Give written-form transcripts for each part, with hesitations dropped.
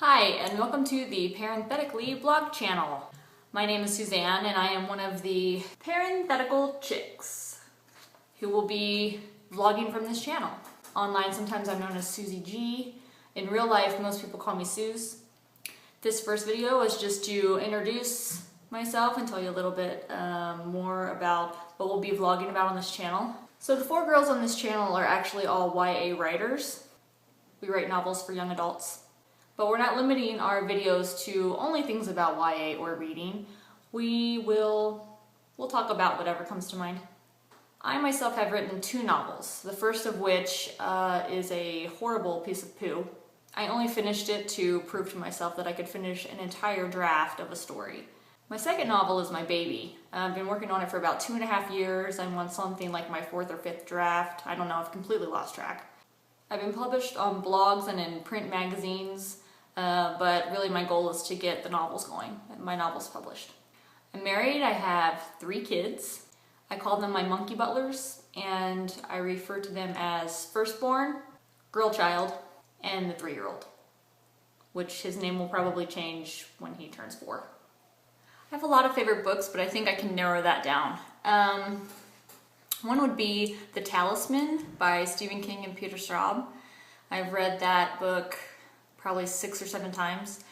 Hi, and welcome to the Parenthetically blog channel. My name is Suzanne, and I am one of the parenthetical chicks who will be vlogging from this channel. Online, sometimes I'm known as Susie G. In real life, most people call me Suze. This first video is just to introduce myself and tell you a little bit more about what we'll be vlogging about on this channel. So the four girls on this channel are actually all YA writers. We write novels for young adults. But we're not limiting our videos to only things about YA or reading. We'll talk about whatever comes to mind. I myself have written 2 novels, the first of which is a horrible piece of poo. I only finished it to prove to myself that I could finish an entire draft of a story. My second novel is my baby. I've been working on it for about 2.5 years. I'm on something like my 4th or 5th draft. I don't know, I've completely lost track. I've been published on blogs and in print magazines, but really my goal is to get the novels going, my novels published. I'm married, I have 3 kids. I call them my monkey butlers, and I refer to them as firstborn, girl child, and the 3-year-old, which his name will probably change when he turns 4. I have a lot of favorite books, but I think I can narrow that down. One would be The Talisman by Stephen King and Peter Straub. I've read that book probably 6 or 7 times.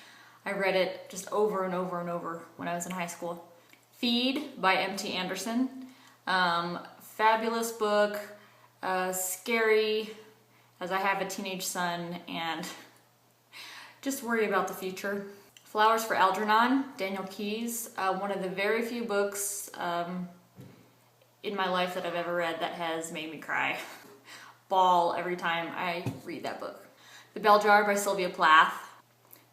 I read it just over and over and over when I was in high school. Feed by M.T. Anderson. Fabulous book, scary, as I have a teenage son and just worry about the future. Flowers for Algernon, Daniel Keyes. One of the very few books in my life that I've ever read that has made me cry. Bawl every time I read that book. The Bell Jar by Sylvia Plath.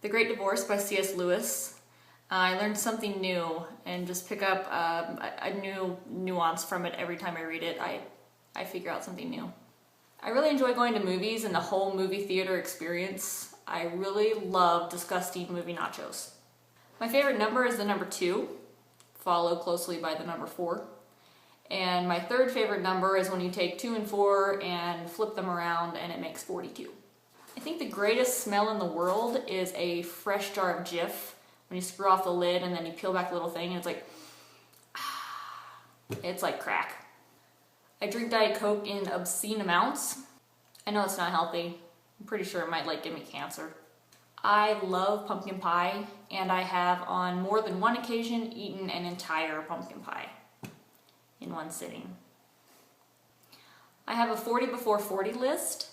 The Great Divorce by C.S. Lewis. I learned something new and just pick up a new nuance from it every time I read it. I figure out something new. I really enjoy going to movies and the whole movie theater experience. I really love disgusting movie nachos. My favorite number is the number 2, followed closely by the number 4. And my third favorite number is when you take 2 and 4 and flip them around and it makes 42. I think the greatest smell in the world is a fresh jar of Jif. When you screw off the lid and then you peel back the little thing and it's like crack. I drink Diet Coke in obscene amounts. I know it's not healthy. I'm pretty sure it might give me cancer. I love pumpkin pie, and I have on more than one occasion eaten an entire pumpkin pie in one sitting. I have a 40 before 40 list,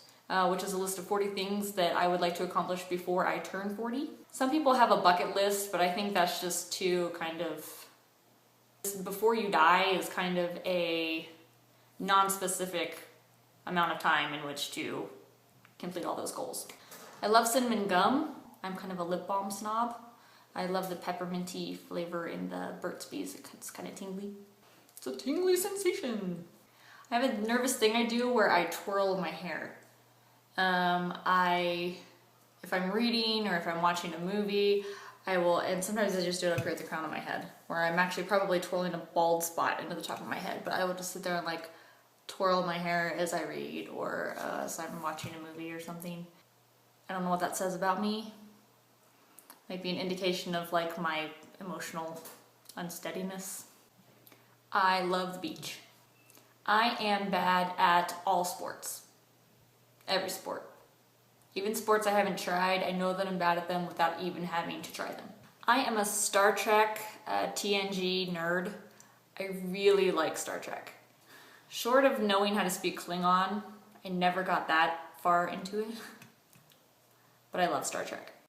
which is a list of 40 things that I would like to accomplish before I turn 40. Some people have a bucket list, but I think that's just to kind of, before you die is kind of a non-specific amount of time in which to complete all those goals. I love cinnamon gum. I'm kind of a lip balm snob. I love the pepperminty flavor in the Burt's Bees. It's kind of tingly. It's a tingly sensation. I have a nervous thing I do where I twirl my hair. If I'm reading or if I'm watching a movie, I will, and sometimes I just do it up here at the crown of my head, where I'm actually probably twirling a bald spot into the top of my head, but I will just sit there and twirl my hair as I read or as I'm watching a movie or something. I don't know what that says about me. Might be an indication of my emotional unsteadiness. I love the beach. I am bad at all sports. Every sport. Even sports I haven't tried, I know that I'm bad at them without even having to try them. I am a Star Trek TNG nerd. I really like Star Trek. Short of knowing how to speak Klingon, I never got that far into it. But I love Star Trek.